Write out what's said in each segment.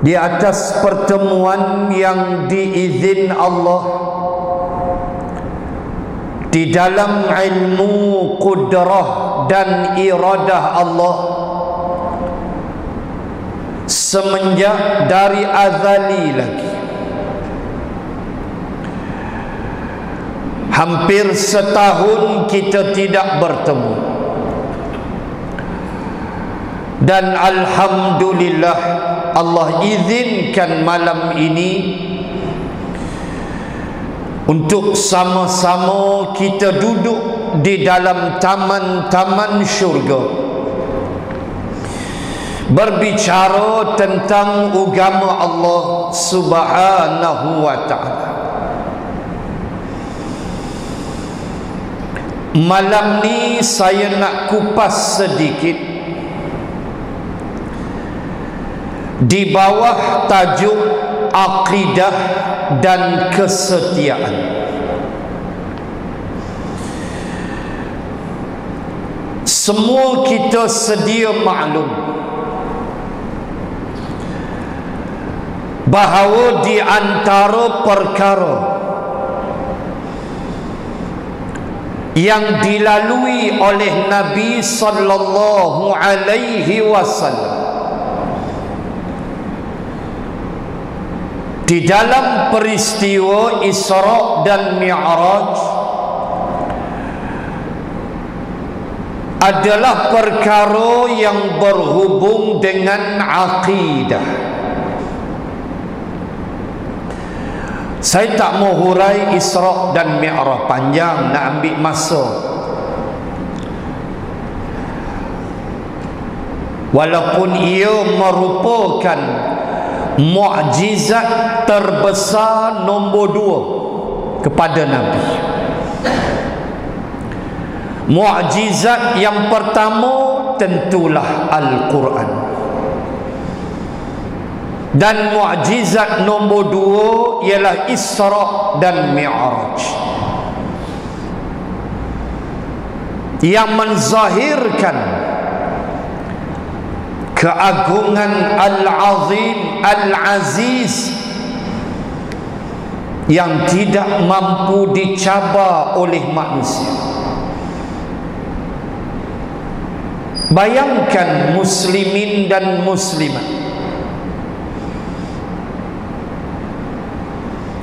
di atas pertemuan yang diizin Allah di dalam ilmu qudrah dan iradah Allah semenjak dari azali lagi. Hampir setahun kita tidak bertemu, dan alhamdulillah Allah izinkan malam ini untuk sama-sama kita duduk di dalam taman-taman syurga, berbicara tentang agama Allah Subhanahu wa ta'ala. Malam ni saya nak kupas sedikit di bawah tajuk akidah dan kesetiaan. Semua kita sedia maklum bahawa di antara perkara yang dilalui oleh Nabi sallallahu alaihi wasallam di dalam peristiwa Isra dan Mi'raj adalah perkara yang berhubung dengan akidah. Saya tak mau hurai Isra dan Mi'raj, panjang, nak ambil masa. Walaupun ia merupakan mukjizat terbesar nombor 2 kepada Nabi. Mukjizat yang pertama tentulah Al-Quran, dan mukjizat nombor 2 ialah Isra dan Mi'raj, yang menzahirkan keagungan Al-Azim Al-Aziz yang tidak mampu dicabar oleh manusia. Bayangkan muslimin dan muslimat,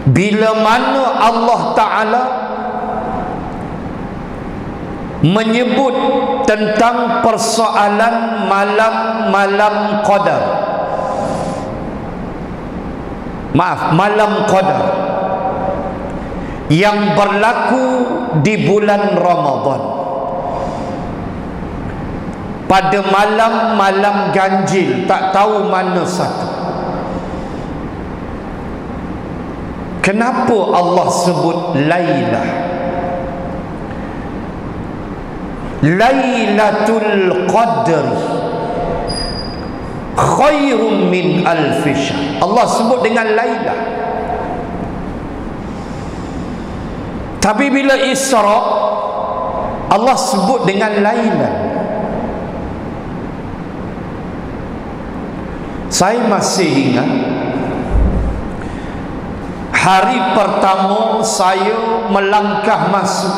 bila mana Allah Ta'ala menyebut tentang persoalan malam qadar, malam qadar yang berlaku di bulan Ramadan, pada malam-malam ganjil, tak tahu mana satu. Kenapa Allah sebut Lailah? Lailatul Qadr khairun min alfi syahr. Allah sebut dengan Lailah. Tapi bila Isra, Allah sebut dengan Lailah. Saya masih ingat hari pertama saya melangkah masuk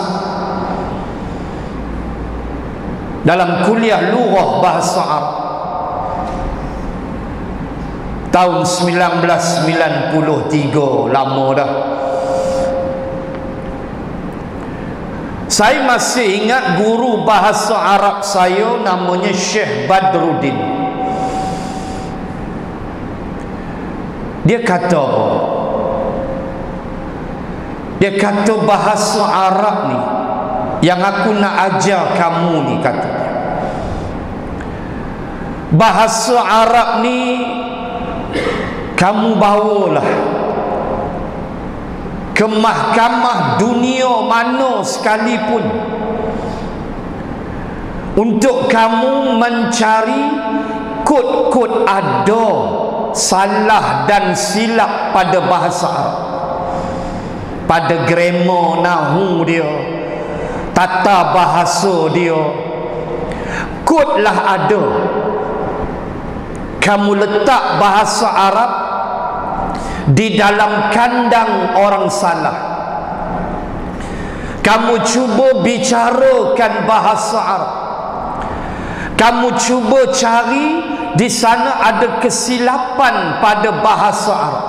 dalam kuliah lughah bahasa Arab tahun 1993, lama dah. Saya masih ingat guru bahasa Arab saya namanya Syekh Badruddin. Dia kata bahasa Arab ni yang aku nak ajar kamu ni, katanya, bahasa Arab ni kamu bawalah ke mahkamah dunia mana sekalipun untuk kamu mencari kod-kod ada salah dan silap pada bahasa Arab, pada grammar nahu dia, tata bahasa dia. Kodlah ada. kamu letak bahasa Arab di dalam kandang orang salah, kamu cuba bicarakan bahasa Arab, kamu cuba cari di sana ada kesilapan pada bahasa Arab.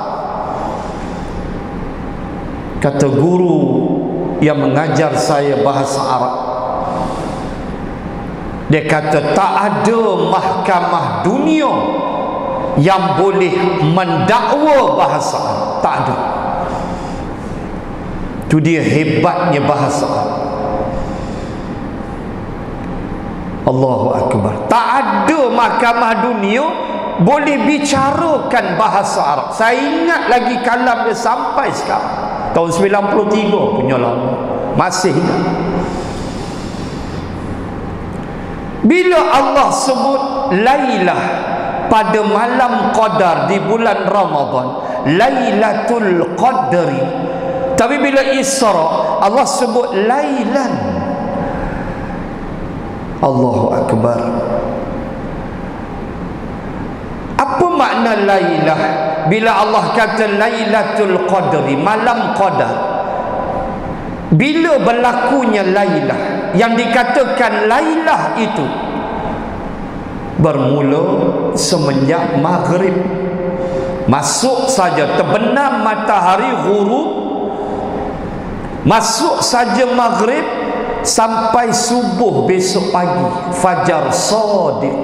Kata guru yang mengajar saya bahasa Arab, dia kata tak ada mahkamah dunia yang boleh mendakwa bahasa Arab. Tak ada. Itu dia hebatnya bahasa Arab. Allahu Akbar. Tak ada mahkamah dunia boleh bicarakan bahasa Arab. Saya ingat lagi kalam dia sampai sekarang. Tahun 93 punya lama. Masih ingat. Bila Allah sebut Lailah pada malam Qadar di bulan Ramadan, Lailatul Qadri. Tapi bila Isra, Allah sebut Lailan. Allahu Akbar. Apa makna Lailah? Bila Allah kata Lailatul Qadri, malam Qadar, bila berlakunya Lailah, yang dikatakan Lailah itu bermula semenjak maghrib. Masuk saja terbenam matahari ghurub, masuk saja maghrib sampai subuh besok pagi, fajar sadiq.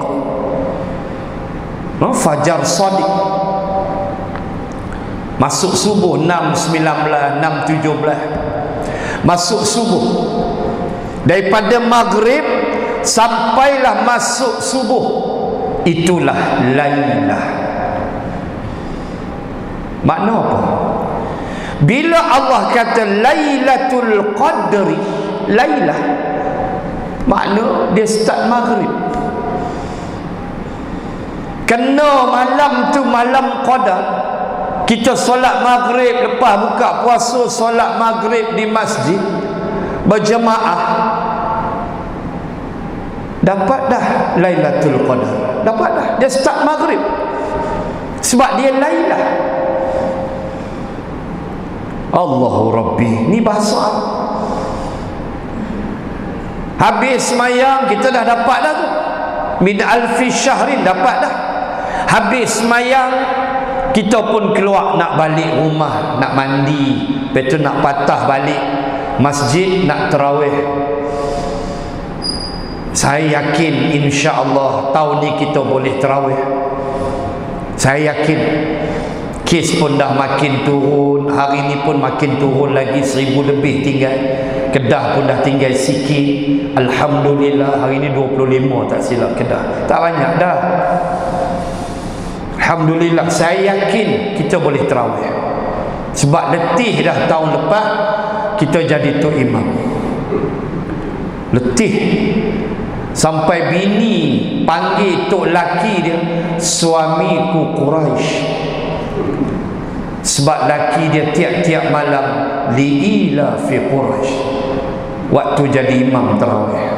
Fajar sadiq. Masuk subuh 6.19, 6.17. Masuk subuh. Daripada maghrib sampailah masuk subuh, itulah Lailah. Makna apa? Bila Allah kata Lailatul Qadri, Lailah, makna dia start maghrib. Kena malam tu malam Qadar, kita solat maghrib, lepas buka puasa solat maghrib di masjid berjemaah, dapat dah Lailatul Qadar. Dapat dah. Dia start maghrib. Sebab dia Lailah. Allahu Rabbi. Ni bahasa Arab. Habis semayang kita dah dapat dah tu. Min alfi syahrin, dapat dah. Habis semayang kita pun keluar nak balik rumah, nak mandi, lepas tu nak patah balik masjid, nak tarawih. Saya yakin insya-Allah tahun ni kita boleh tarawih. Saya yakin. Kes pun dah makin turun, hari ni pun makin turun lagi, 1000 lebih tinggal. Kedah pun dah tinggal sikit. Alhamdulillah, hari ni 25 tak silap Kedah. Tak banyak dah. Alhamdulillah, saya yakin kita boleh tarawih. Sebab letih dah tahun lepas kita jadi tok imam. Letih. Sampai bini panggil tok laki dia suamiku Quraisy. Sebab laki dia tiap-tiap malam liila fi Quraisy, waktu jadi imam tarawih.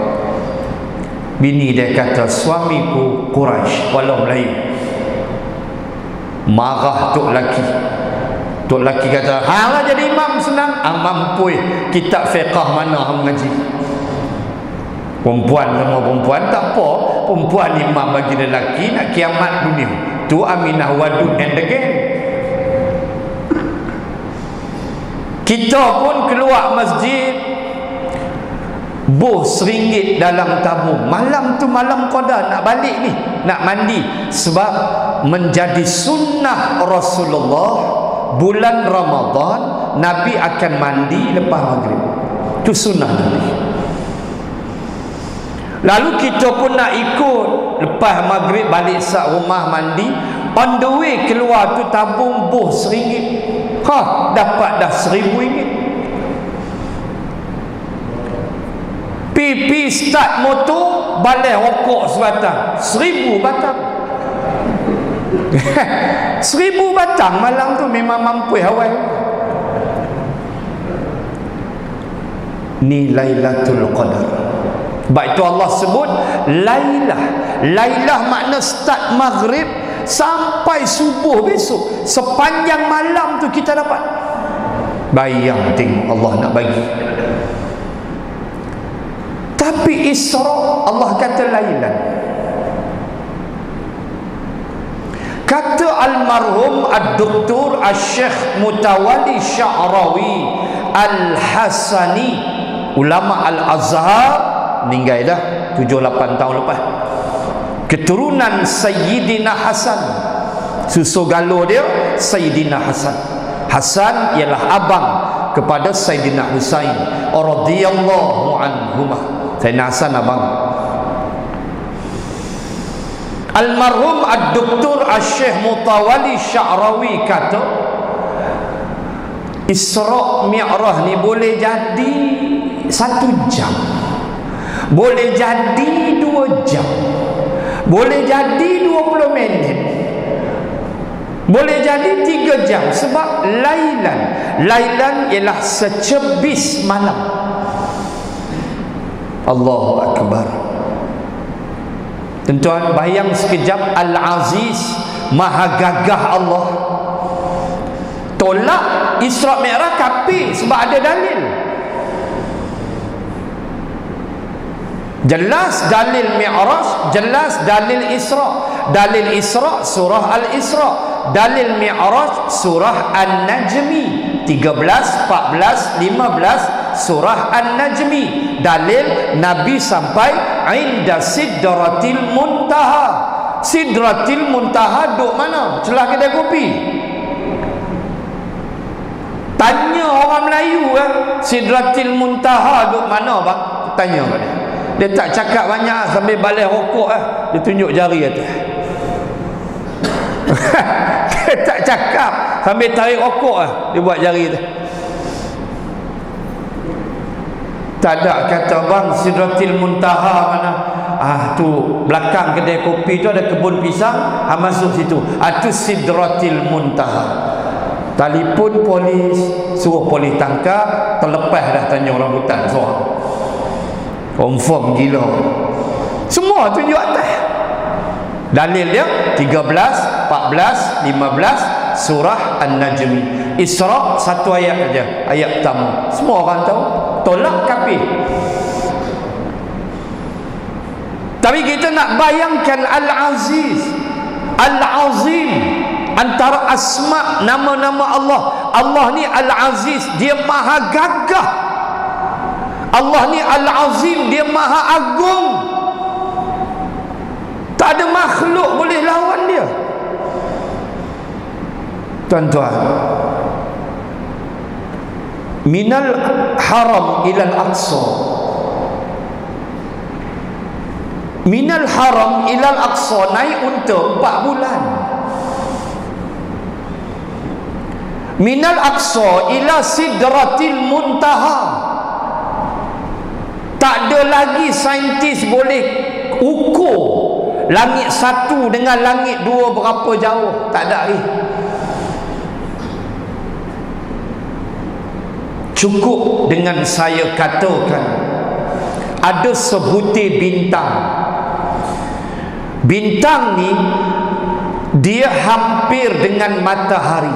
Bini dia kata suamiku Quraisy, walau Melayu. Marah tok laki. Tok laki kata, hang lah jadi imam senang. Mampu kitab fiqah mana hang mengaji? Perempuan sama perempuan tak apa. Perempuan imam bagi lelaki nak kiamat dunia. Tu Aminah Wadud and the gang. Kita pun keluar masjid, RM1 dalam tabung. Malam tu malam Qadar, nak balik ni, nak mandi. Sebab menjadi sunnah Rasulullah, bulan Ramadan Nabi akan mandi lepas maghrib. Itu sunnah Nabi. Lalu kita pun nak ikut, lepas maghrib balik sak rumah mandi, on the way keluar tu tabung RM1. Dapat dah RM1,000. Pipi start motor, balik rokok sebatang, 1000 batang. 1000 batang malam tu memang mampu awal. Ni Lailatul Qadar. Sebab itu Allah sebut Lailah. Lailah makna start maghrib sampai subuh besok, sepanjang malam tu kita dapat. Bayang tengok Allah nak bagi. Tapi Isra Allah kata lailan. Kata almarhum Ad-Doktor Al-Syekh Mutawalli Sya'rawi Al-Hasani, ulama Al-Azhar, meninggal dah 7-8 tahun lepas, keturunan Sayyidina Hasan. Susu galuh dia Sayyidina Hasan. Hasan ialah abang kepada Sayyidina Husain radhiyallahu anhumah. Sayyidina Hasan abang. Almarhum Ad-Doktor Al-Syekh Mutawalli Sya'rawi kata, Isra' Mi'raj ni boleh jadi 1 jam, boleh jadi 2 jam, boleh jadi 20 minit, boleh jadi 3 jam. Sebab lailan, lailan ialah secebis malam. Allahu Akbar. Tuan-tuan, bayang sekejap, Al-Aziz, Maha Gagah Allah tolak Isra' Mi'raj kafir sebab ada dalil. Jelas dalil Mi'raj, jelas dalil Isra'. Dalil Isra' surah Al-Isra', dalil Mi'raj surah An-Najmi 13, 14, 15 surah An-Najmi. Dalil Nabi sampai inda Sidratil Muntaha. Sidratil Muntaha duk mana? Celah kedai kopi. Tanya orang Melayu Sidratil Muntaha duk mana bang? Tanya kat dia. Dia tak cakap banyak, sambil balik rokok dia tunjuk jari atas. Dia tak cakap, sambil tarik rokok dia buat jari tu. Tak ada kata bang Sidratil Muntaha mana? Tu belakang kedai kopi tu ada kebun pisang, masuk situ. Tu Sidratil Muntaha. Telefon polis, suruh polis tangkap, terlepas dah Tanjung Rambutan seorang. Confirm gila. Semua tunjuk atas. Dalil dia 13, 14, 15 surah An-Najmi. Isra' 1 ayat saja, ayat pertama. Semua orang tahu. Tolak kafir. Tapi kita nak bayangkan Al-Aziz, Al-Azim, antara asma nama-nama Allah. Allah ni Al-Aziz, dia maha gagah. Allah ni Al-Azim, dia maha agung. Tak ada makhluk boleh lawan dia. Tuan-tuan, minal haram ilal aqsa, minal haram ilal aqsa, naik unta 4 bulan. Minal aqsa ila sidratil muntaha. Tak ada lagi saintis boleh ukur langit 1 dengan langit 2 berapa jauh. Tak ada lagi. Cukup dengan saya katakan ada sebutir bintang. Bintang ni dia hampir dengan matahari.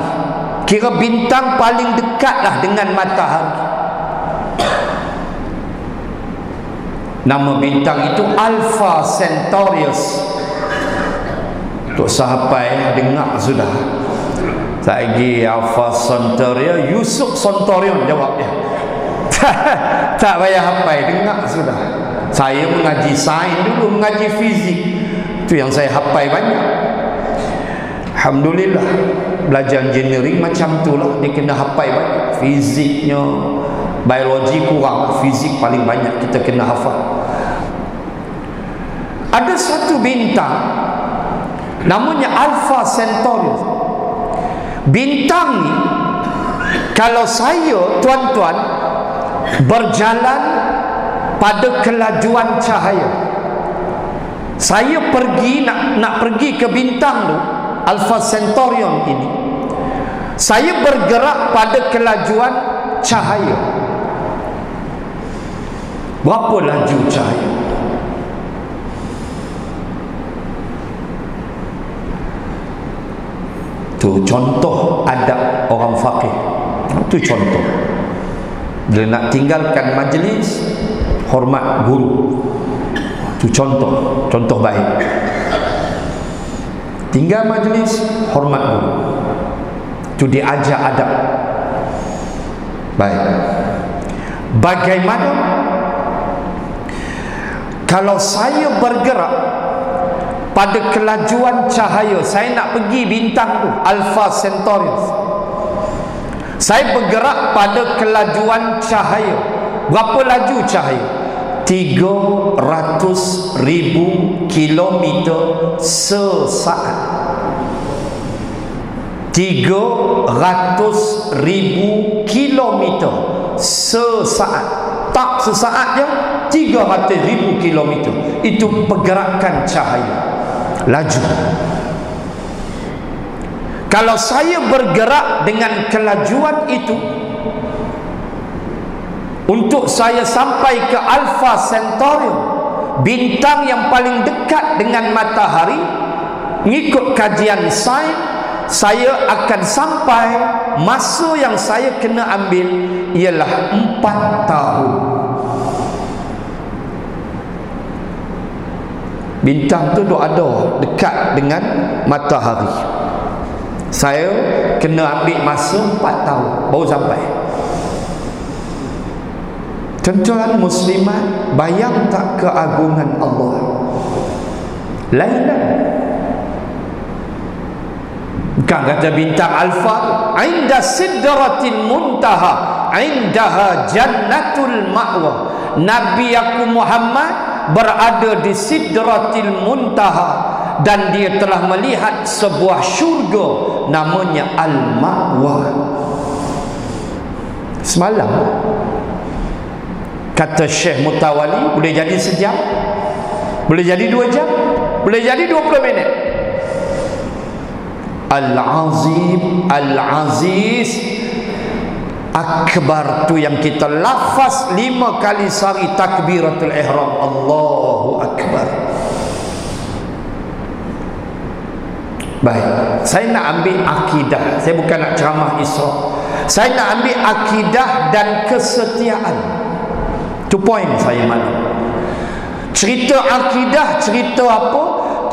Kira bintang paling dekatlah dengan matahari. Nama bintang itu Alpha Centaurus. Untuk sahabat dengar sudah. Lagi Alpha Centaurus, Yusuf Centaurus jawab dia. Tak payah hafal, dengar sudah. Saya mengaji sains dulu, mengaji fizik. Itu yang saya hafal banyak. Alhamdulillah. Belajar engineering macam tu lah, dia kena hafal banyak. Fiziknya, biologi kurang, fizik paling banyak kita kena hafal. Ada satu bintang namanya Alpha Centaurus. Bintang ni, kalau saya, tuan-tuan, berjalan pada kelajuan cahaya, saya pergi nak pergi ke bintang tu, Alpha Centaurus ini, saya bergerak pada kelajuan cahaya. Berapa laju cahaya? Tu contoh adab orang faqih. Tu contoh. Bila nak tinggalkan majlis, hormat guru. Tu contoh baik. Tinggal majlis, hormat guru. Tu diajar adab. Baik. Bagaimana kalau saya bergerak pada kelajuan cahaya, saya nak pergi bintang tu, Alpha Centaurus. Saya bergerak pada kelajuan cahaya. Berapa laju cahaya? 300,000 kilometer sesaat. 300,000 kilometer sesaat. Tak sesaat je, 300,000 kilometer. Itu pergerakan cahaya. Laju. Kalau saya bergerak dengan kelajuan itu untuk saya sampai ke Alpha Centauri, bintang yang paling dekat dengan matahari, mengikut kajian sains, saya akan sampai, masa yang saya kena ambil ialah 4 tahun. Bintang tu duk ada dekat dengan matahari. Saya kena ambil masa 4 tahun baru sampai. Tuan-tuan muslimat, bayang tak keagungan Allah? Lainan. Bukan kata bintang Alfa, inda sidratil muntaha, indaha jannatul ma'wa. Nabi aku Muhammad berada di sidratil muntaha dan dia telah melihat sebuah syurga namanya Al-Ma'wa. Semalam kata Syekh Mutawali, boleh jadi sejam, boleh jadi 2 jam, boleh jadi 20 minit. Al-Azim, Al-Aziz, Akbar tu yang kita lafaz 5 kali sehari takbiratul ihram, Allahu Akbar. Baik, saya nak ambil akidah. Saya bukan nak ceramah Isra. Saya nak ambil akidah dan kesetiaan. Tu poin saya malam. Cerita akidah, cerita apa?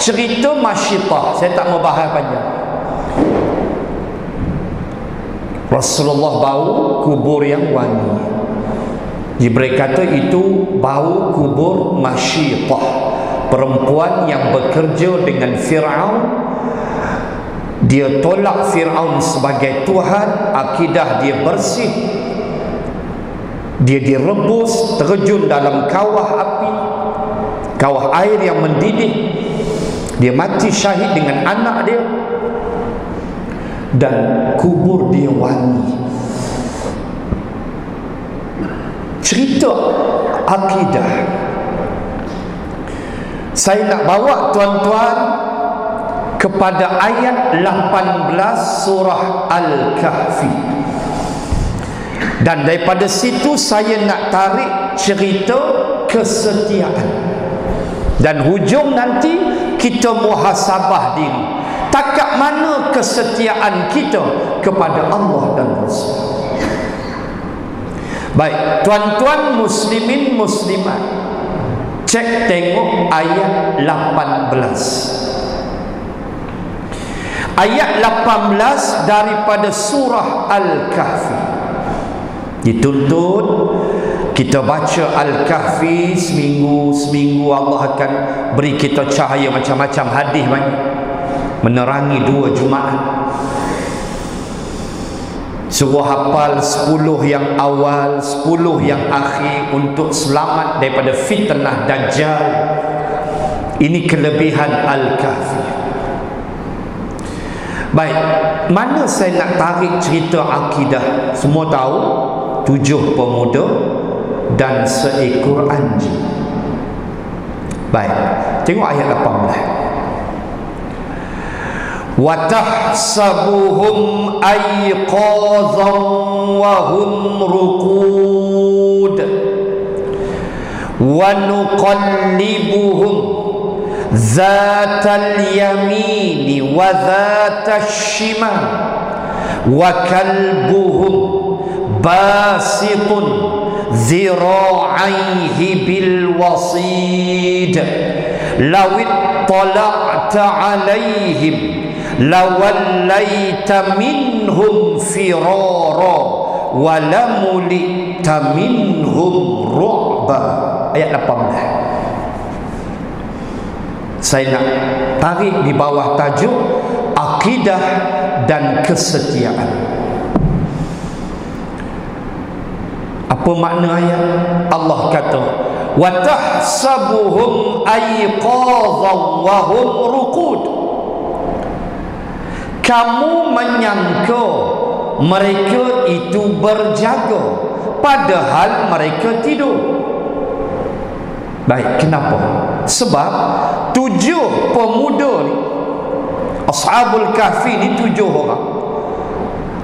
Cerita masyitah. Saya tak mau bahas panjang. Rasulullah bau kubur yang wangi. Jibril kata itu bau kubur masyitah, perempuan yang bekerja dengan Fir'aun. Dia tolak Fir'aun sebagai Tuhan, akidah dia bersih. Dia direbus, terjun dalam kawah api, kawah air yang mendidih. Dia mati syahid dengan anak dia, dan kubur dia wangi. Cerita akidah. Saya nak bawa tuan-tuan kepada ayat 18 surah Al-Kahfi, dan daripada situ saya nak tarik cerita kesetiaan, dan hujung nanti kita muhasabah diri. Takat mana kesetiaan kita kepada Allah dan Rasul. Baik, tuan-tuan muslimin muslimat, cek tengok ayat 18. Ayat 18 daripada surah Al-Kahfi. Dituntut kita baca Al-Kahfi seminggu Allah akan beri kita cahaya macam-macam hadis banyak, menerangi 2 Jumaat. Suruh hafal 10 yang awal, 10 yang akhir untuk selamat daripada fitnah Dajjal. Ini kelebihan Al-Kahfi. Baik, mana saya nak tarik cerita akidah? Semua tahu 7 pemuda dan seekor anjing. Baik, tengok ayat 18. Wa tahsabuhum ayqazan wa hum ruqud wa nuqallibuhum zatal yamini wa dhatash-shimal wa kalbuhum basitun dhira'aihi bil wasid law ittala'ta 'alaihim lawallaita minhum firara wa lamulita minhum ru'ba. Ayat 18. Saya nak tarik di bawah tajuk akidah dan kesetiaan. Apa makna ayat? Allah kata, wa tahsabuhum ayqadhan wa hum ruqud. Kamu menyangka mereka itu berjaga padahal mereka tidur. Baik, kenapa? Sebab 7 pemuda ni, Ashabul Kahfi ni 7 orang.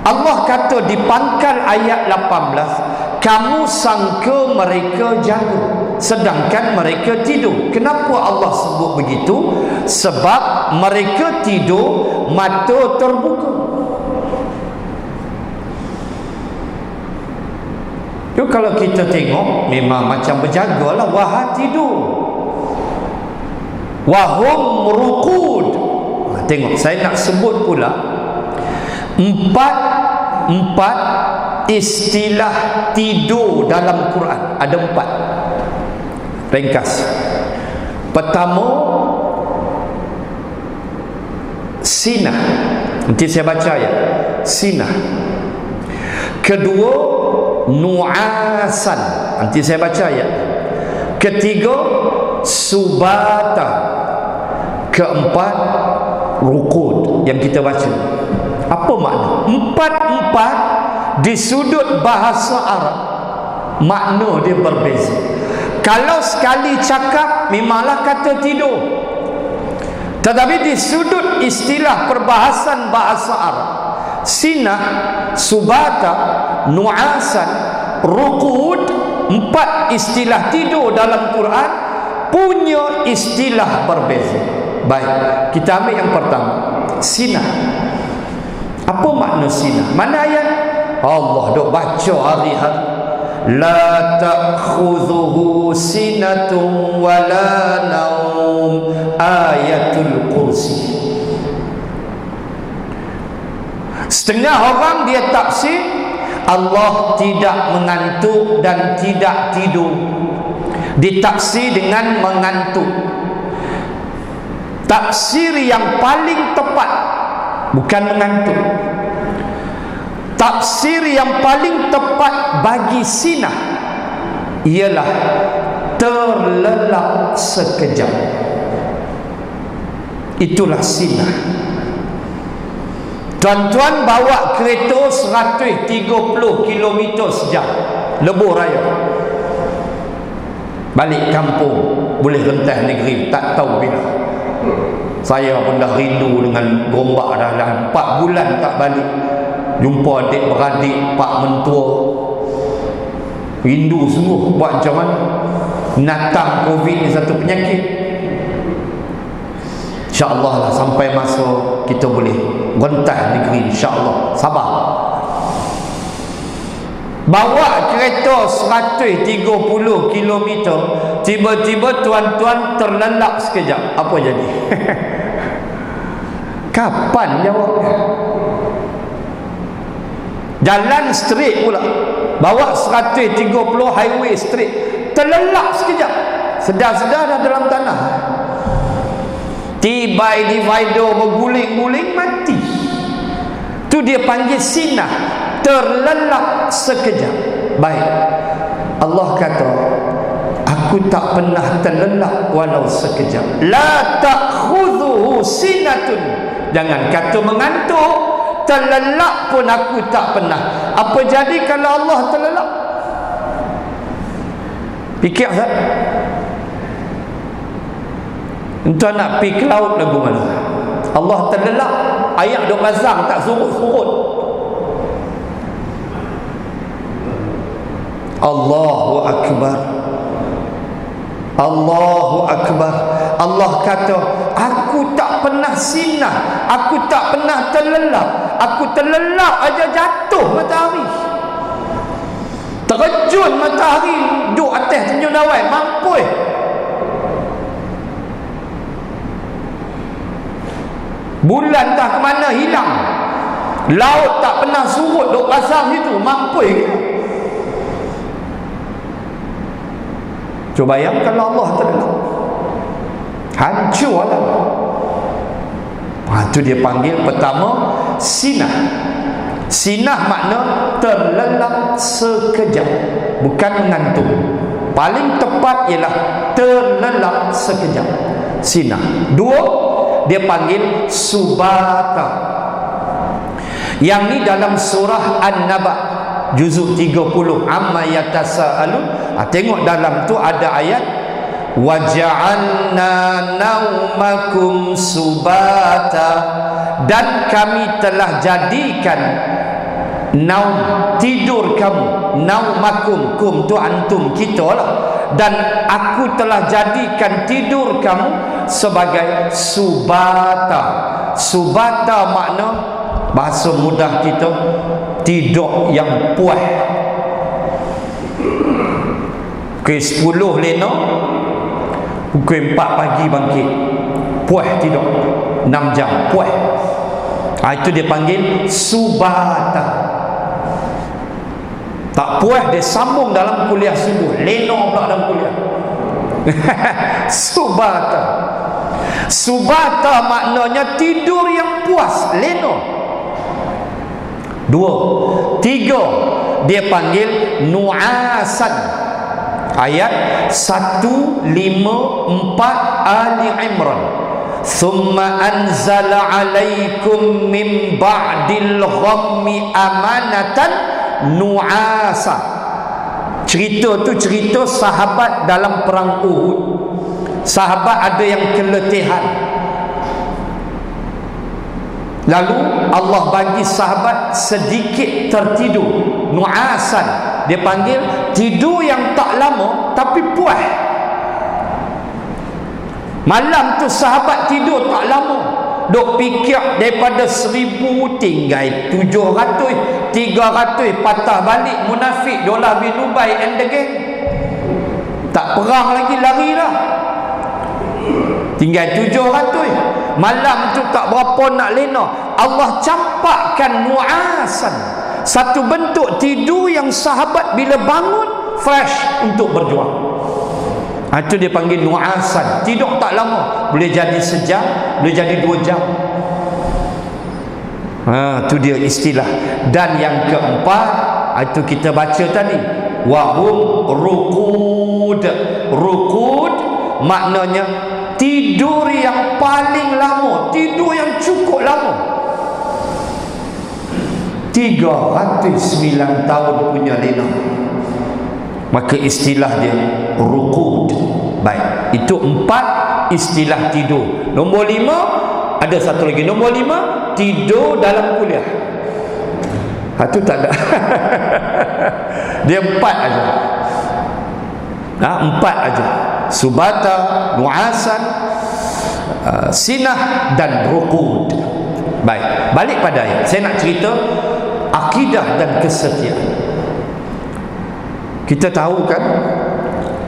Allah kata di pangkal ayat 18, kamu sangka mereka jaga sedangkan mereka tidur. Kenapa Allah sebut begitu? Sebab mereka tidur, mata terbuka. Tu kalau kita tengok memang macam berjagalah, wahai tidur. Wahum ruqud. Tengok, saya nak sebut pula empat istilah tidur dalam Quran. Ada 4. Ringkas. Pertama, sinah. Nanti saya baca ya. Sinah. Kedua, nu'asan. Nanti saya baca ya. Ketiga, subata. Keempat, ruqud yang kita baca. Apa makna? Empat di sudut bahasa Arab makna dia berbeza. Kalau sekali cakap memanglah kata tidur, tetapi di sudut istilah perbahasan bahasa Arab, sinah, subata, nu'asan, ruqud, 4 istilah tidur dalam Quran punya istilah berbeza. Baik, kita ambil yang pertama, sinah. Apa makna sinah? Mana ayat? Allah dok baca hari-hari. La ta'khudhuhu sinatun wala naum. Ayatul Kursi. Setengah orang dia tafsir Allah tidak mengantuk dan tidak tidur. Ditafsir dengan mengantuk. Tafsir yang paling tepat bukan mengantuk. Tafsir yang paling tepat bagi sinah ialah terlelap sekejap. Itulah sinah. Tuan-tuan bawa kereta 130 km sejam, lebur raya, balik kampung boleh rentas negeri, tak tahu bila. Saya pun dah rindu dengan gombak dah 4 bulan tak balik. Jumpa adik-beradik, pak mentua. Rindu sungguh. Buat macam mana? Natang Covid ni satu penyakit. InsyaAllah lah sampai masa kita boleh rentas negeri, insyaAllah. Sabar. Bawa kereta 130 km, tiba-tiba tuan-tuan terlelap sekejap. Apa jadi? Kapan jawabnya? Jalan straight pula, bawa 130 highway straight, terlelap sekejap, sedar-sedar dah dalam tanah. Tiba divider berguling-guling, mati. Tu dia panggil sinah, terlelap sekejap. Baik, Allah kata, aku tak pernah terlelap walau sekejap. La ta'khudhuhu sinatun. Jangan kata mengantuk. Terlelap pun aku tak pernah. Apa jadi kalau Allah terlelap? Fikir tak? Entah nak pergi ke laut lagu mana? Allah terlelap, ayat duk azam tak surut-surut. Allahu Akbar. Allahu Akbar. Allah kata, aku tak pernah sinah, aku tak pernah terlelap. Aku terlelap aja jatuh matahari, terjun matahari duduk atas Tanjung Dawai, mampus. Bulan tak ke mana hilang, laut tak pernah surut, duk pasang situ, mampus kita. Cuba bayang kalau Allah terlelap, hancur lah. Itu dia panggil pertama sinah. Sinah makna terlelap sekejap, bukan mengantuk. Paling tepat ialah terlelap sekejap, sinah. Dua, dia panggil subata. Yang ni dalam surah An-Naba juzuk 30, amma yatasaalun. Tengok dalam tu ada ayat waja'alna naumakum subata, dan kami telah jadikan naum, tidur kamu, naumakum, kum tu antum, kita lah, dan aku telah jadikan tidur kamu sebagai subata. Subata makna bahasa mudah kita tidur yang puas. Pukul 10 lena, pukul 4 pagi bangkit, puas tidur 6 jam, puas. Itu dia panggil subata. Tak puas dia sambung dalam kuliah subuh, lena pula dalam kuliah. Subata. Subata maknanya tidur yang puas, lena. Dua. Tiga, dia panggil nu'asan. Ayat 154 Ali Imran. Thumma anzala alaikum min ba'dil ghammi amanatan nu'asa. Cerita tu cerita sahabat dalam perang Uhud. Sahabat ada yang keletihan, lalu Allah bagi sahabat sedikit tertidur, nu'asan. Dia panggil tidur yang tak lama tapi puas. Malam tu sahabat tidur tak lama, duk fikir daripada 1000 tinggal 700, 300 patah balik munafik Dolah bin Ubay and the gang. Tak perang lagi, lari dah, tinggal 700. Malam tu tak berapa nak lena, Allah campakkan nu'asan, satu bentuk tidur yang sahabat bila bangun fresh untuk berjuang. Itu dia panggil nu'asan. Tidur tak lama, boleh jadi sejam, boleh jadi 2 jam. Itu dia istilah. Dan yang keempat, itu kita baca tadi, wahum rukud. Rukud maknanya tidur yang paling lama, tidur yang cukup lama. 309 tahun punya lena. Maka istilah dia rukud. Baik, itu 4 istilah tidur. Nombor 5, ada satu lagi. Nombor 5, tidur dalam kuliah. Itu tak ada. Dia 4 aja. 4 aja. Subata, nu'asan, sinah dan rukud. Baik, balik pada ayat. Saya nak cerita akidah dan kesetiaan. Kita tahu kan,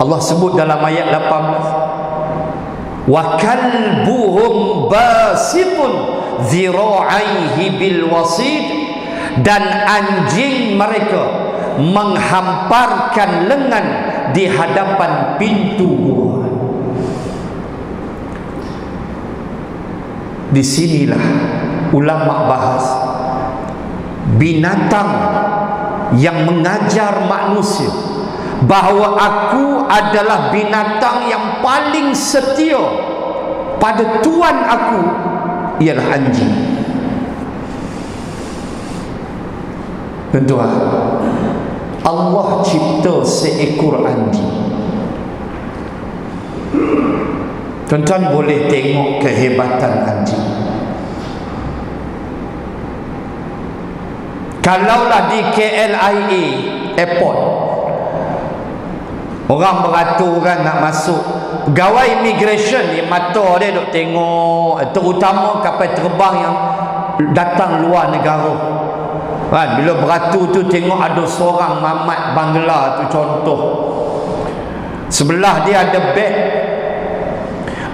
Allah sebut dalam ayat 18, wa kalbuhum basitun dhira'aihi bil wasid, dan anjing mereka menghamparkan lengan di hadapan pintu gua. Di sinilah ulama bahas binatang yang mengajar manusia bahawa aku adalah binatang yang paling setia pada tuan aku, ialah anjing. Tuan-tuan, Allah cipta seekor anjing. Tuan-tuan boleh tengok kehebatan anjing. Kalaulah di KLIA Airport Orang beratur kan nak masuk pegawai immigration ni, mata dia duk tengok, terutama kapal terbang yang datang luar negara kan. Bila beratur tu tengok ada seorang mamat Bangla tu contoh, sebelah dia ada beg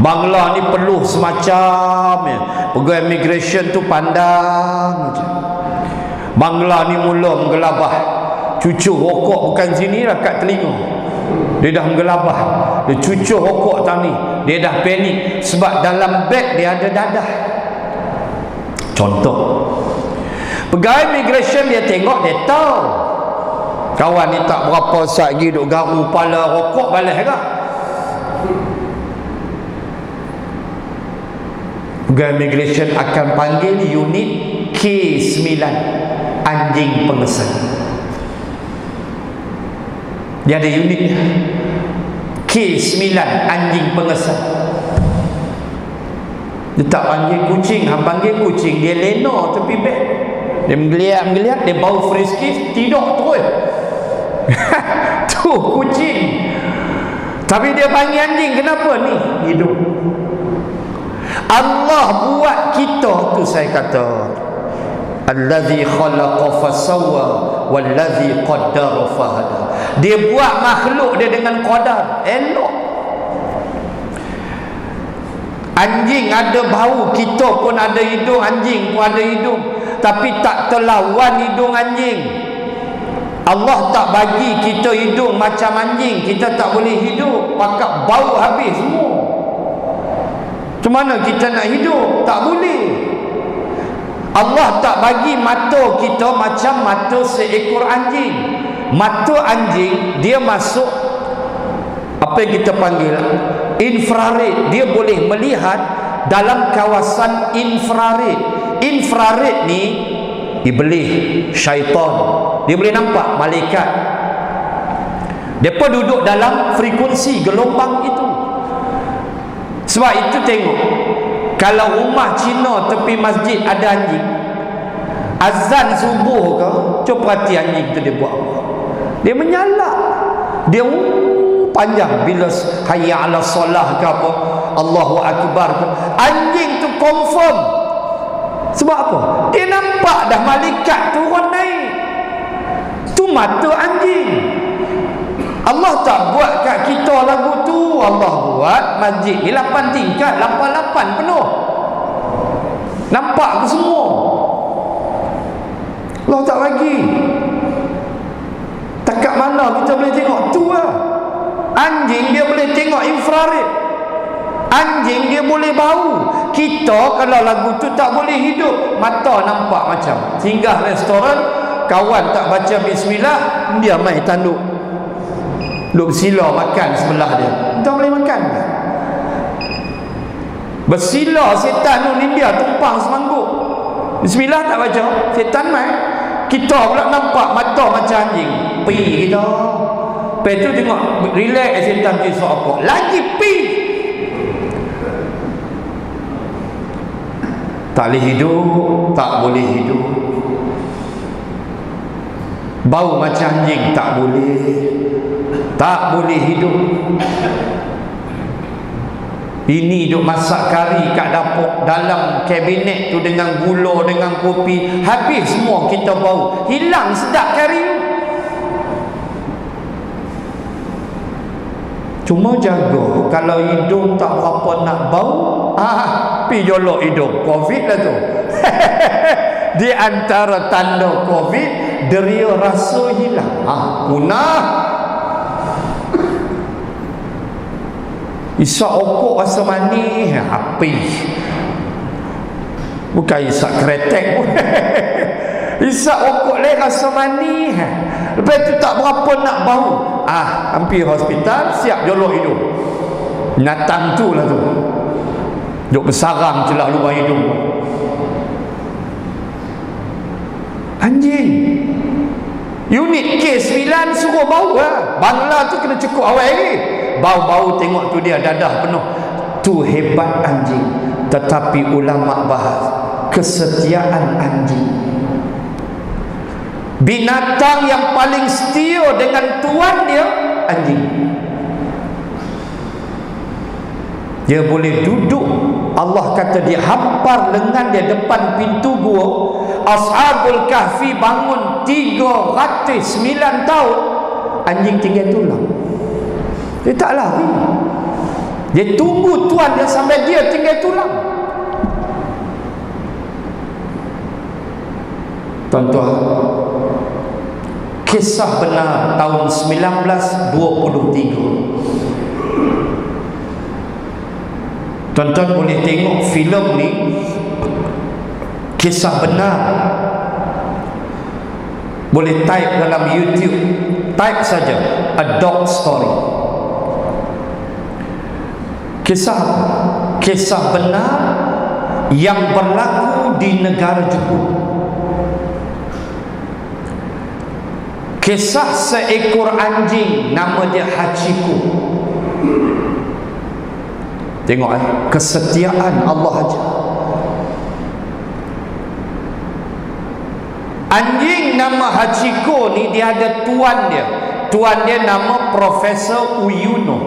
Bangla ni peluh semacam ya. Pegawai immigration tu pandang je. Bangla ni mula menggelabah, cucuk rokok bukan sini lah, kat telinga. Dia dah menggelabah, dia cucuk rokok tadi, dia dah panik sebab dalam beg dia ada dadah. Contoh, pegawai immigration dia tengok, dia tahu kawan ni tak berapa saat lagi duk garu pala rokok balik kan. Pegawai immigration akan panggil unit K9, anjing pengesan. Dia ada unitnya, K9, anjing pengesan. Dia tak panggil kucing, hang panggil kucing, dia lena tepi beg. Dia menggeliat, dia bau friskis, tidur terus. Tu kucing. Tapi dia panggil anjing, kenapa ni? Hidup. Allah buat kita tu, saya kata, allazi khalaqa fasawwa wallazi qaddara fahada. Dia buat makhluk dia dengan qadar elok. Anjing ada bau, kita pun ada hidung, anjing pun ada hidung, tapi tak terlawan hidung anjing. Allah tak bagi kita hidung macam anjing, kita tak boleh hidup, pakat bau habis semua. Macam mana kita nak hidup? Tak boleh. Allah tak bagi mata kita macam mata seekor anjing. Mata anjing dia masuk apa yang kita panggil infrared. Dia boleh melihat dalam kawasan infrared. Infrared ni iblis, syaitan. Dia boleh nampak malaikat. Depa duduk dalam frekuensi gelombang itu. Sebab itu tengok, kalau rumah Cina tepi masjid ada anjing, azan subuh ke, cuba perhati anjing tu dia buat apa. Dia menyalak, dia panjang. Bila hayya ala solah ke apa, Allahu akbar ke, anjing tu confirm. Sebab apa? Dia nampak dah malaikat turun naik. Tu mata anjing. Allah tak buat kat kita lagu tu. Allah buat masjid ni 8 tingkat, 88 penuh, nampak ke semua. Allah tak bagi. Takat mana kita boleh tengok tu lah. Anjing dia boleh tengok infrared, anjing dia boleh bau. Kita kalau lagu tu tak boleh hidup, mata nampak macam singgah restoran, kawan tak baca bismillah, dia main tanduk, duk bersila makan sebelah dia, tak boleh makan. Bersila setan ni dia tumpang semangguk, bismillah tak baca, setan main. Kita pula nampak mata macam anjing, pi kita. Lepas tu tengok relax, setan kisah apa lagi pi. Tak boleh hidup, tak boleh hidup. Bau macam anjing tak boleh, tak boleh hidup. Ini duk masak kari kat dapur, dalam kabinet tu dengan gula, dengan kopi, habis semua kita bau, hilang sedap kari tu. Cuma jaga, kalau hidung tak berapa nak bau, pi jolok hidung, Covid lah tu. Di antara tanda Covid, deria rasa hilang, punah. Isak okok rasa manis, api. Bukan isak kretek pun. Isak okok lain rasa manis. Lepas tu tak berapa nak bau, hampir hospital, siap jolok hidung. Natang tu lah tu, duk bersarang celah lubang hidung. Anjing. Unit K9 suruh bau lah. Bangla tu kena cukup awal lagi. Bau-bau tengok tu dia dadah penuh. Tu hebat anjing. Tetapi ulama bahas kesetiaan anjing. Binatang yang paling setia dengan tuan dia anjing. Dia boleh duduk, Allah kata dia hampar lengan dia depan pintu gua. Ashabul Kahfi bangun 309 tahun, anjing tinggal tulang. Dia tak lari, dia tunggu tuan dia sampai dia tinggal tulang. Tuan-tuan, kisah benar tahun 1923. Tuan-tuan boleh tengok filem ni, kisah benar. Boleh type dalam YouTube, type saja A Dog Story. Kisah benar yang berlaku di negara Jepun. Kisah seekor anjing, nama dia Hachiko. Tengok kesetiaan Allah aja. Anjing nama Hachiko ni dia ada tuan dia. Tuan dia nama Profesor Uyuno.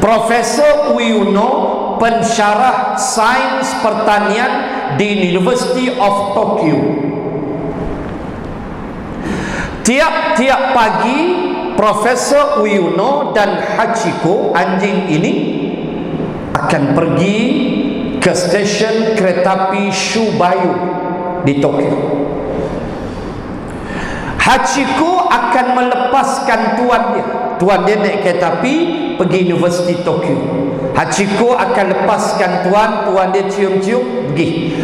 Profesor Uyuno pensyarah sains pertanian di University of Tokyo. Tiap-tiap pagi Profesor Uyuno dan Hachiko, anjing ini, akan pergi ke stesen kereta api Shubayu di Tokyo. Hachiko akan melepaskan tuan dia. Tuan dia naik kereta api pergi Universiti Tokyo. Hachiko akan lepaskan tuan dia cium-cium pergi.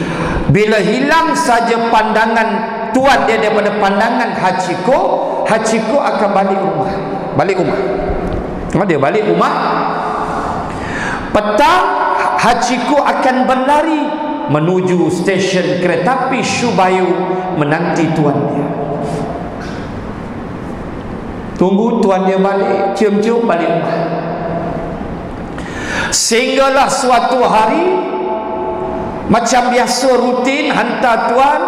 Bila hilang saja pandangan tuan dia daripada pandangan Hachiko akan balik rumah. Dia balik rumah. Petang, Hachiko akan berlari menuju stesen kereta api Shubayu menanti tuan dia. Tunggu tuan dia balik, cium-cium balik rumah. Sehinggalah suatu hari, macam biasa rutin hantar tuan,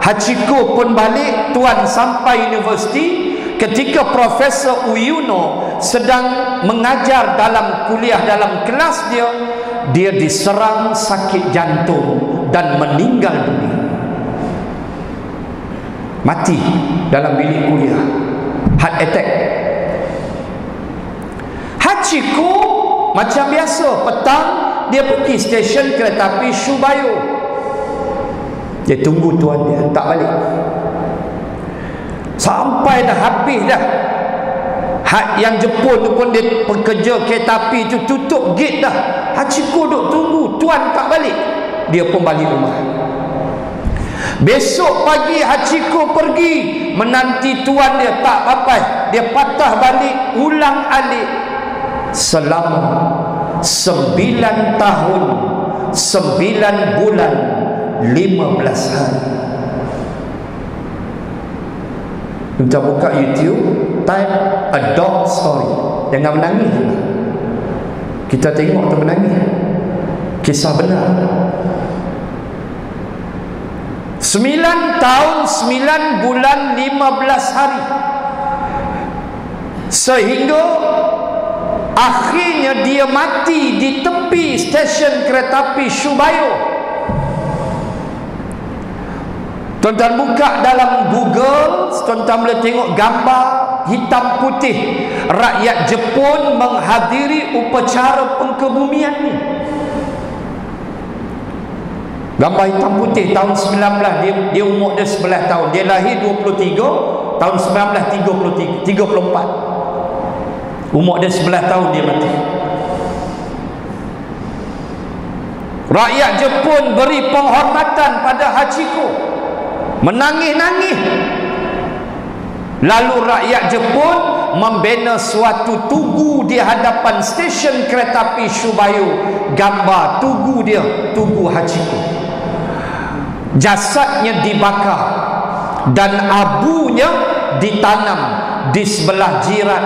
Hachiko pun balik. Tuan sampai universiti. Ketika Profesor Uyuno sedang mengajar dalam kuliah dalam kelas dia, dia diserang sakit jantung dan meninggal dunia. Mati dalam bilik kuliah, heart attack. Hachiko macam biasa petang dia pergi stesen kereta api Shubayu. Dia tunggu tuan dia tak balik. Sampai dah habis dah. Yang Jepun tu pun dia pekerja kereta api tu tutup gate dah. Hachiko duk tunggu tuan tak balik. Dia pun balik rumah. Besok pagi Hachiko pergi menanti tuan dia tak papai. Dia patah balik ulang alik selama 9 tahun 9 bulan 15 hari. Kita buka YouTube, type A Dog Story. Jangan menangis. Kita tengok tu menangis. Kisah benar. 9 tahun 9 bulan 15 hari. Sehingga akhirnya dia mati di tepi stesen kereta api Shubayu. Tuan-tuan buka dalam Google, tuan-tuan boleh tengok gambar hitam putih rakyat Jepun menghadiri upacara pengkebumian ni. Gambar hitam putih tahun 19, dia umur dia 11 tahun. Dia lahir 23 tahun 1934. Umur dia 11 tahun dia mati. Rakyat Jepun beri penghormatan pada Hachiko. Menangis-nangis. Lalu rakyat Jepun membina suatu tugu di hadapan stesen kereta api Shubayu. Gambar tugu dia, tugu Hachiko. Jasadnya dibakar dan abunya ditanam di sebelah jiran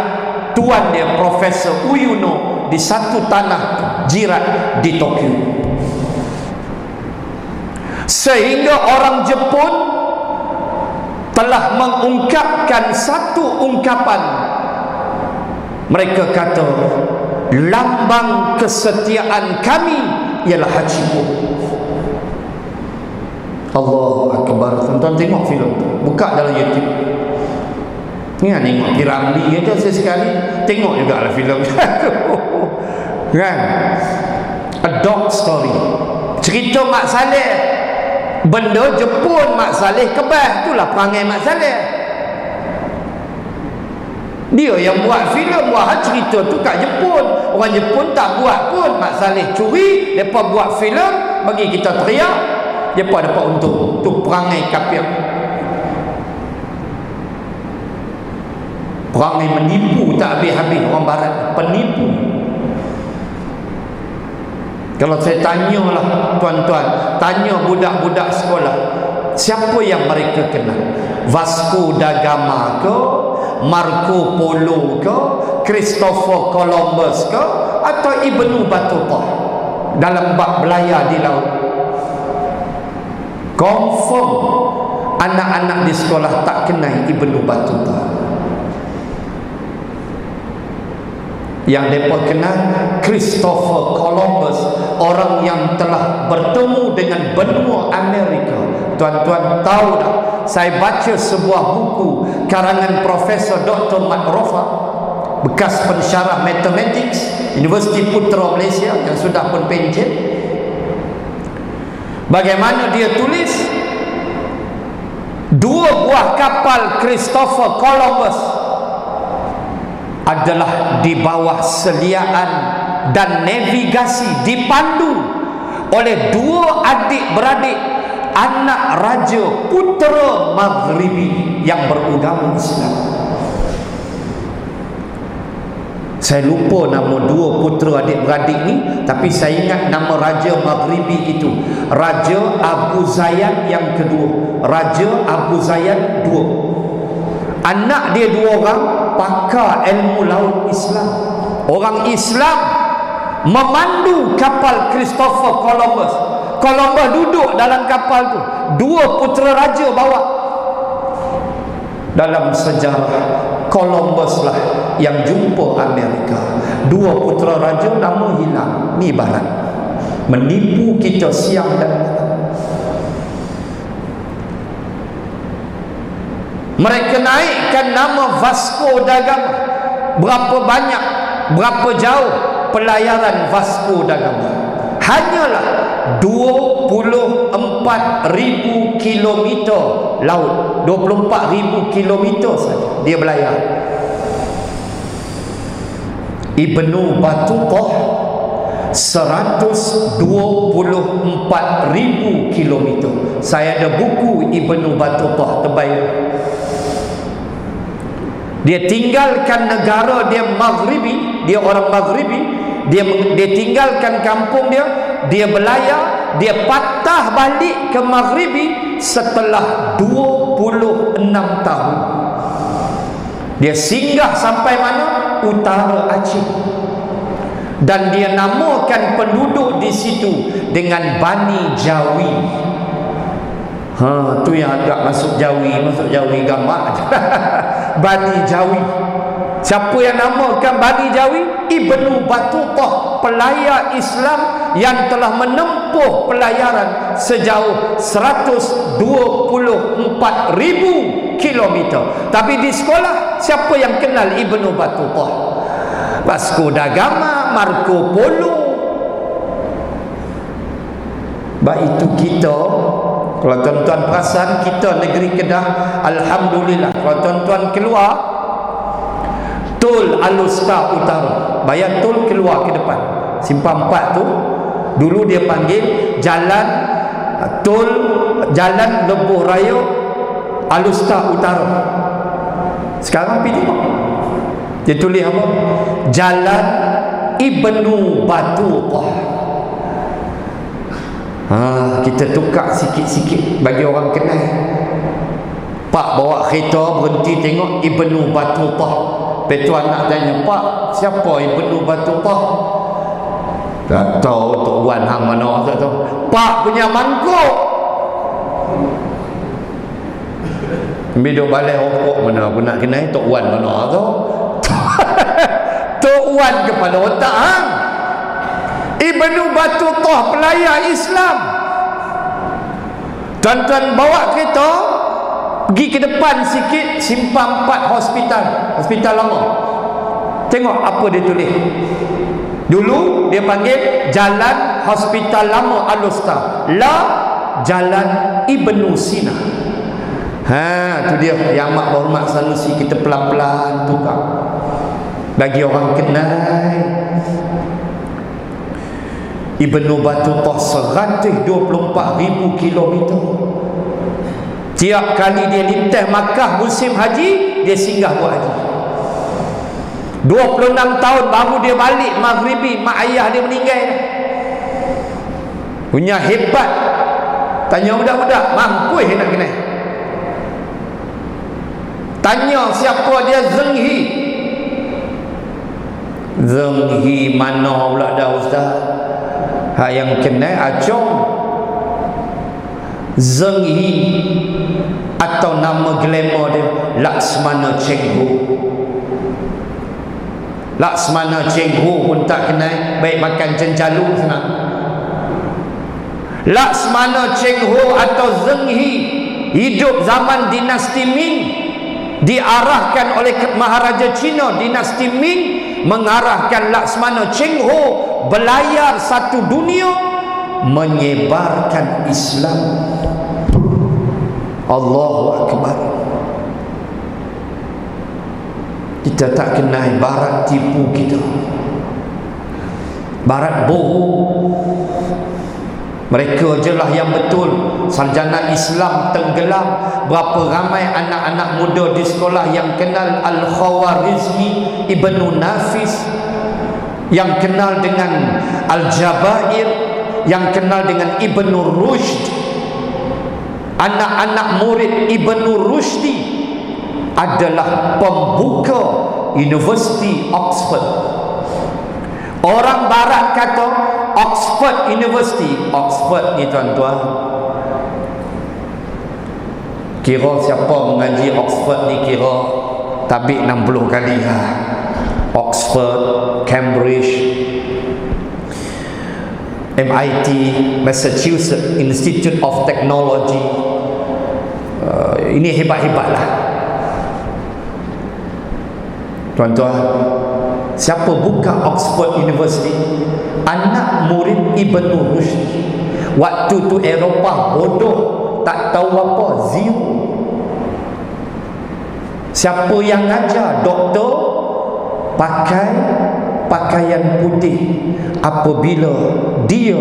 tuan dia Profesor Uyuno di satu tanah jiran di Tokyo. Sehingga orang Jepun telah mengungkapkan satu ungkapan Mereka kata lambang kesetiaan kami ialah haji pun. Allahu Akbar. Tuan-tuan tengok filem tu, buka dalam YouTube. Ingat tengok Piramli aja sesekali, tengok juga lah filem tu. Kan? A Dog Story. Cerita Mak Saleh. Benda Jepun Mak Saleh kebas, itulah perangai Mak Saleh. Dia yang buat filem, buat cerita tu kat Jepun. Orang Jepun tak buat pun. Mak Saleh curi, mereka buat filem, bagi kita teriak, mereka dapat untung. Tu perangai kafir. Perangai menipu tak habis-habis orang barat. Penipu. Kalau saya tanyalah tuan-tuan, tanya budak-budak sekolah, siapa yang mereka kenal? Vasco da Gama ke, Marco Polo ke, Christopher Columbus ke, atau Ibnu Battuta dalam bab belayar di laut? Confirm anak-anak di sekolah tak kenal Ibnu Battuta. Yang mereka kenal Christopher Columbus, orang yang telah bertemu dengan benua Amerika. Tuan-tuan tahu tak, saya baca sebuah buku karangan Profesor Dr. Mat Rofa, bekas pensyarah matematik Universiti Putra Malaysia yang sudah pun pencen. Bagaimana dia tulis, dua buah kapal Christopher Columbus adalah di bawah seliaan dan navigasi, dipandu oleh dua adik-beradik anak raja putera Maghribi yang beragama Islam. Saya lupa nama dua putera adik-beradik ni, tapi saya ingat nama raja Maghribi itu Raja Abu Zayan yang kedua, Raja Abu Zayan II. Anak dia dua orang pakar ilmu laut Islam. Orang Islam memandu kapal Christopher Columbus. Columbus duduk dalam kapal tu, dua putera raja bawa. Dalam sejarah, Columbus lah yang jumpa Amerika. Dua putera raja nama hilang. Ni barat menipu kita siang dan malam. Mereka naikkan nama Vasco da Gama. Berapa banyak, berapa jauh pelayaran Vasco da Gama? Hanyalah 24,000 kilometer laut. 24,000 kilometer saja dia berlayar. Ibnu Battuta 124,000 kilometer. Saya ada buku Ibnu Battuta terbaik. Dia tinggalkan negara dia Maghribi, dia orang Maghribi, dia tinggalkan kampung dia, dia berlayar, dia patah balik ke Maghribi setelah 26 tahun. Dia singgah sampai mana? Utara Aceh. Dan dia namakan penduduk di situ dengan Bani Jawi. Tu yang agak masuk Jawi gamak. Bani Jawi. Siapa yang namakan Bani Jawi? Ibnu Battuta, pelayar Islam yang telah menempuh pelayaran sejauh 124,000 kilometer. Tapi di sekolah, siapa yang kenal Ibnu Battuta? Vasco da Gama, Marco Polo. Baik itu kita, kalau tuan-tuan perasan, kita negeri Kedah, alhamdulillah, kalau tuan-tuan keluar tol Alustar Utara, bayar tol keluar ke depan Simpang 4 tu, dulu dia panggil jalan tol, jalan Lebuh Raya Alustar Utara. Sekarang pergi tengok, dia tulis apa? Jalan Ibnu Battuta. Kita tukar sikit-sikit bagi orang kenal. Pak bawa kereta berhenti tengok Ibnu Battuta. Petuan nak tanya, Pak, siapa Ibnu Battuta? Tak tahu Tok Wan hang mana, tak tahu. Pak punya mangkuk. Ambil duk balik rokok mana aku nak kenal Tok Wan mana tu. tuan kepala otak hang. Ibnu Battutah pelayar Islam. Tuan-tuan bawa kereta pergi ke depan sikit, simpang 4 hospital lama. Tengok apa dia tulis. Dulu dia panggil Jalan Hospital Lama Al-Usta, Jalan Ibnu Sina. Tu dia yang amat berhormat Sanusi. Kita pelan-pelan tukar bagi orang kenal. Ibnu Battutah 124,000 kilometer. Tiap kali dia lintas Makkah musim haji, dia singgah buat haji. 26 tahun baru dia balik Maghribi. Mak ayah dia meninggal. Punya hebat. Tanya budak-budak, mampu nak kenal? Tanya siapa dia Zheng He. Zheng He mana pula dah ustaz? Hak yang kenal Acong. Zheng He atau nama glamour dia Laksmana Cheng Ho. Laksmana Cheng Ho pun tak kenal, baik makan cencalu senang. Laksmana Cheng Ho atau Zheng He hidup zaman dinasti Ming, diarahkan oleh Maharaja Cina dinasti Ming, mengarahkan Laksmana Cheng Ho berlayar satu dunia menyebarkan Islam. Allahu Akbar. Kita tak kenal Barat tipu kita, Barat bohong. Mereka je lah yang betul. Sarjana Islam tenggelam. Berapa ramai anak-anak muda di sekolah yang kenal Al-Khawarizmi, Ibnu Nafis, yang kenal dengan Al-Jabair, yang kenal dengan Ibnu Rushd. Anak-anak murid Ibnu Rushdi adalah pembuka University Oxford. Orang barat kata Oxford University. Oxford ni tuan-tuan, kira siapa mengaji Oxford ni kira tabik 60 kali lah. Oxford, Cambridge, MIT, Massachusetts Institute of Technology. Ini hebat-hebat lah tuan-tuan. Siapa buka Oxford University? Anak murid Ibnu Rushd. Waktu tu Eropah bodoh, tak tahu apa, zero. Siapa yang ngajar? Doktor pakai pakaian putih apabila dia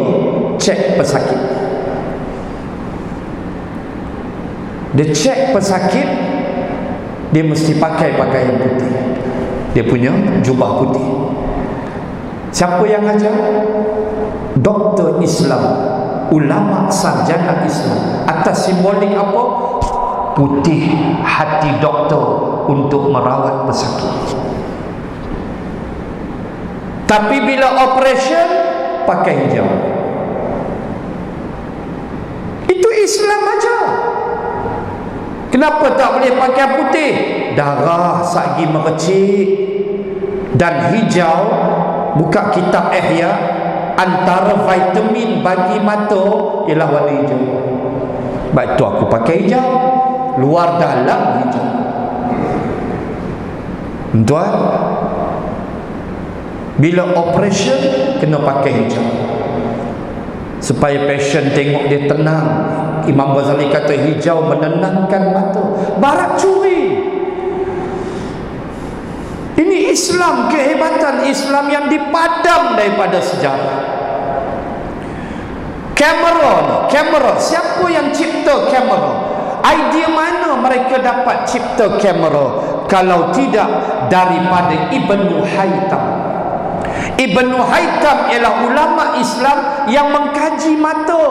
cek pesakit. Dia cek pesakit, dia mesti pakai pakaian putih. Dia punya jubah putih. Siapa yang ajar? Doktor Islam, ulama sarjana Islam. Atas simbolik apa? Putih hati doktor untuk merawat pesakit. Tapi bila operation pakai hijau. Itu Islam aja. Kenapa tak boleh pakai putih? Darah sagi merecik. Dan hijau, buka kitab Ihya, antara vitamin bagi mata ialah warna hijau. Sebab itu aku pakai hijau. Luar dalam hijau. Tuan, bila operation kena pakai hijau supaya pasien tengok dia tenang. Imam Ghazali kata hijau menenangkan mata. Barat curi. Ini Islam, kehebatan Islam yang dipadam daripada sejarah. Kamera, siapa yang cipta kamera? Idea mana mereka dapat cipta kamera kalau tidak daripada Ibnu Haytham? Ibnu Haytham ialah ulama Islam yang mengkaji mata.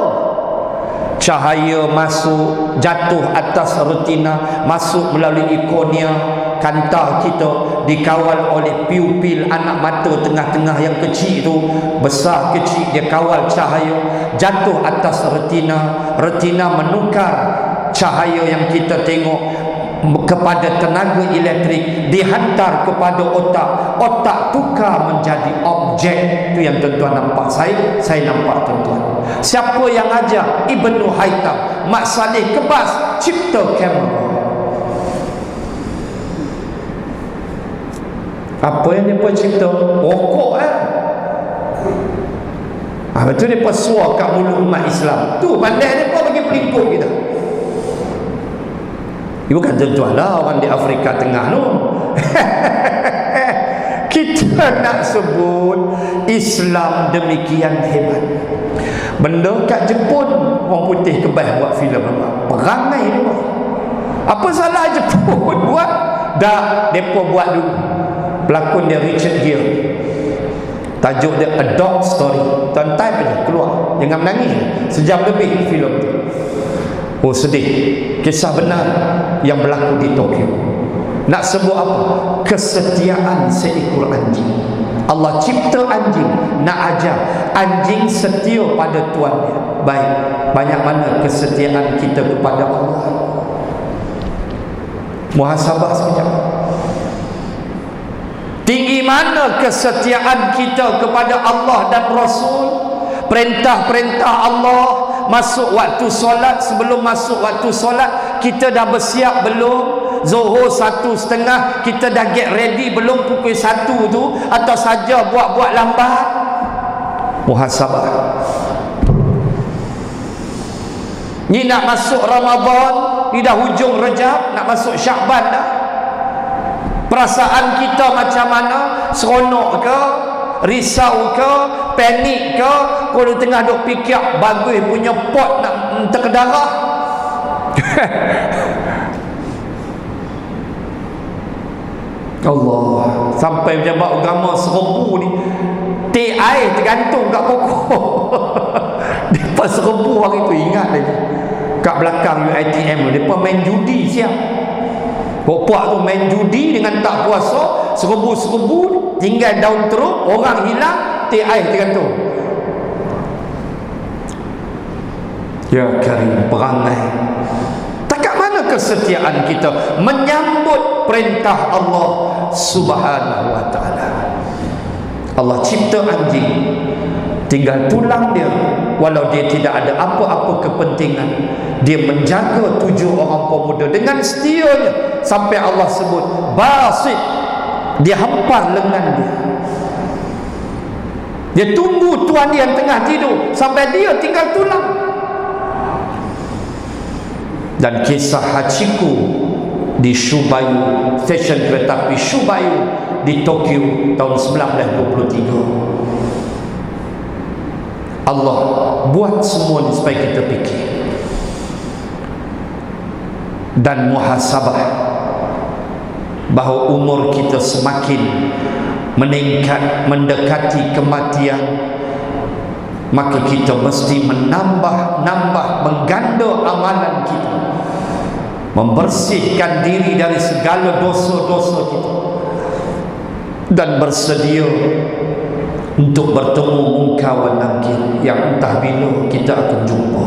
Cahaya masuk, jatuh atas retina, masuk melalui kornea, kantah kita dikawal oleh pupil anak mata tengah-tengah yang kecil itu, besar kecil dia kawal cahaya, jatuh atas retina. Retina menukar cahaya yang kita tengok kepada tenaga elektrik, dihantar kepada otak, otak tukar menjadi objek. Itu yang tuan-tuan nampak. Saya nampak tuan-tuan. Siapa yang ajar? Ibnu Haytham. Mak Saleh Kebas cipta kamera. Apa yang dia cipta? Pokok betul dia suar kat mulut umat Islam. Tu pandai dia bagi peliput kita. Dia bukan tuan-tuan lah orang di Afrika Tengah tu. Kita nak sebut Islam demikian hebat. Benda kat Jepun orang putih kebas buat filem apa? Perangai dia buat. Apa salah Jepun buat? Dah depa buat dulu. Pelakon dia Richard Gere. Tajuk dia A Dog Story. Tuan type je keluar. Jangan menangis. Sejam lebih filem tu. Oh sedih. Kisah benar yang berlaku di Tokyo. Nak sebut apa? Kesetiaan seekor anjing. Allah cipta anjing, nak ajar anjing setia pada tuannya. Baik, banyak mana kesetiaan kita kepada Allah? Muhasabah sekejap. Tinggi mana kesetiaan kita kepada Allah dan Rasul? Perintah-perintah Allah, masuk waktu solat, sebelum masuk waktu solat kita dah bersiap belum? Zuhur 1:30 kita dah get ready belum pukul 1 tu, atau saja buat-buat lambat? Muhasabah. Ni nak masuk Ramadan, ni dah hujung Rejab, nak masuk Syakban dah. Perasaan kita macam mana? Seronok ke? Risau ke? Panik ke? Kalau tengah duk fikir bagus punya pot nak terkedarah. Allah, sampai pejabat agama serbu ni TI tergantung kat pokok. Depa serbu hari tu, ingat lagi kat belakang UiTM depa main judi siap. Puak tu main judi dengan tak puasa, serbu-serbu, tinggal daun teruk, orang hilang, TI tergantung. Ya Karim, perangai. Takat mana kesetiaan kita menyambut perintah Allah Subhanahu wa ta'ala? Allah cipta anjing, tinggal tulang dia, walau dia tidak ada apa-apa kepentingan, dia menjaga 7 orang pemuda dengan setianya, sampai Allah sebut basit, dia hempar lengan dia. Dia tunggu tuan dia yang tengah tidur sampai dia tinggal tulang. Dan kisah Hachiko di Shubayu, stesen kereta api Shubayu di Tokyo tahun 1923. Allah buat semua ni supaya kita fikir dan muhasabah bahawa umur kita semakin meningkat, mendekati kematian, maka kita mesti menambah, mengganda amalan kita, membersihkan diri dari segala dosa-dosa kita, dan bersedia untuk bertemu muka wa nakir yang entah bila kita akan jumpa.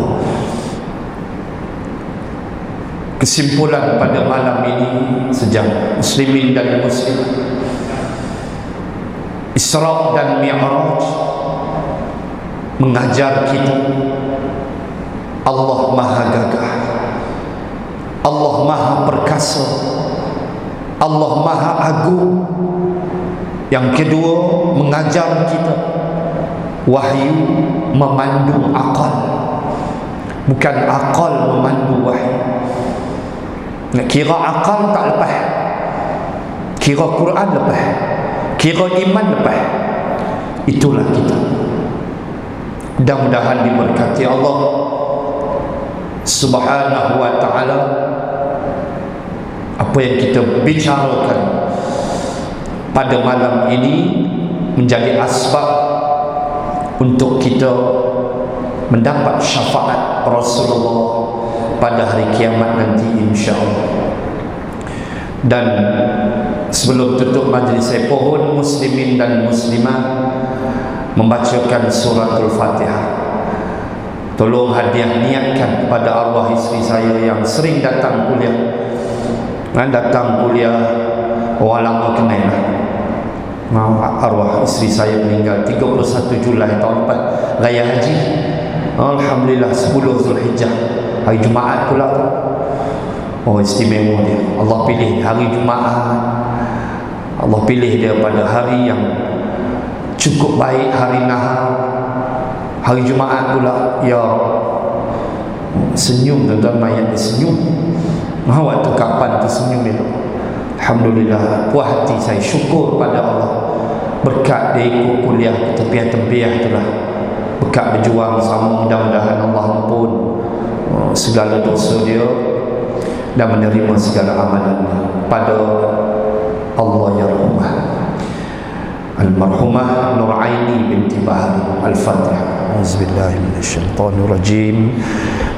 Kesimpulan pada malam ini sejak muslimin dan muslim, Isra dan Mi'raj mengajar kita Allah Maha Gagah, Allah Maha Perkasa, Allah Maha Agung. Yang kedua, mengajar kita wahyu memandu akal, bukan akal memandu wahyu. Nak kira akal tak lepas, kira Quran lepas, kira iman lepas. Itulah kita. Mudah-mudahan diberkati Allah Subhanahu wa ta'ala. Apa yang kita bicarakan pada malam ini menjadi asbab untuk kita mendapat syafaat Rasulullah pada hari kiamat nanti, insya-Allah. Dan sebelum tutup majlis, saya pohon muslimin dan muslimat membacakan suratul Fatihah. Tolong hadiah niatkan kepada arwah isteri saya yang sering datang kuliah datang kuliah orang lama kenal lah. Arwah isteri saya meninggal 31 Julai tahun lepas, raya haji. Alhamdulillah 10 Zulhijjah, hari Jumaat pula tu. Oh, istimewa dia. Allah pilih hari Jumaat. Allah pilih dia pada hari yang cukup baik, hari nahar. Hari Jumaat pula, ya senyum tuan-tuan, mayat dia senyum. Waktu kapan tu senyum itu? Alhamdulillah, puas hati saya, syukur pada Allah. Berkat dia ikut kuliah ke tempiah-tempiah itulah, berkat berjuang sama, mudah-mudahan Allah ampun segala dosa dia dan menerima segala amalannya pada Allah ya rahmah. Almarhumah Nuraini binti Bahari. Al-Fatihah. Auzubillahi minasyaitonirrajim.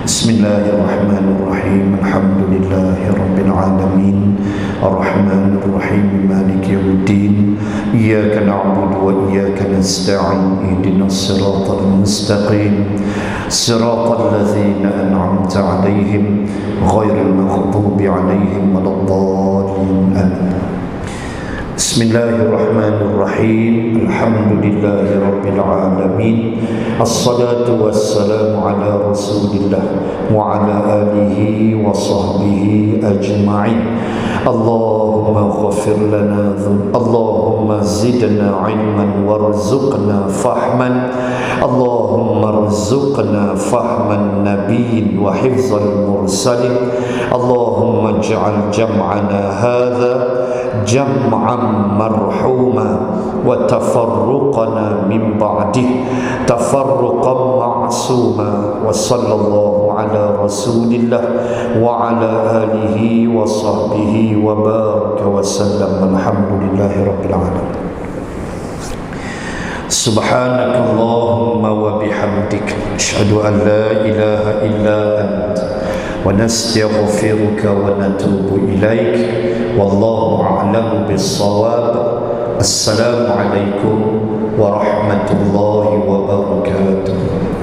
Bismillahirrahmanirrahim. Alhamdulillahi rabbil alamin. Arrahmanirrahim. Maliki yaumiddin. Iyyaka na'budu wa iyyaka nasta'in. Ihdinas siratal mustaqim. Siratal ladzina an'amta 'alaihim ghairil maghdubi 'alaihim waladdallin. Amin. Bismillahirrahmanirrahim. Alhamdulillahi rabbil alamin. Assalatu wassalamu ala rasulillah wa ala alihi wa sahbihi ajma'in. Allahumma ghafir lana Allahumma zidna ilman warzuqna fahman. Allahumma rzuqna fahman nabiyyin wa hifzal mursalin. Allahumma ij'al jam'ana hadha jam'an marhuma wa tafarruqana min ba'dih tafarruqan ma'suma. Wa sallallahu ala rasulillah wa ala alihi wa sahbihi wa baraka wa sallam. Alhamdulillahi rabbil alamin. Subhanakallahumma wa bihamdik asyhadu an la ilaha illa anta wa nastaghfiruka wa natubu ilaik. Wallahu a'lamu bis-shawab. Assalamu alaikum warahmatullahi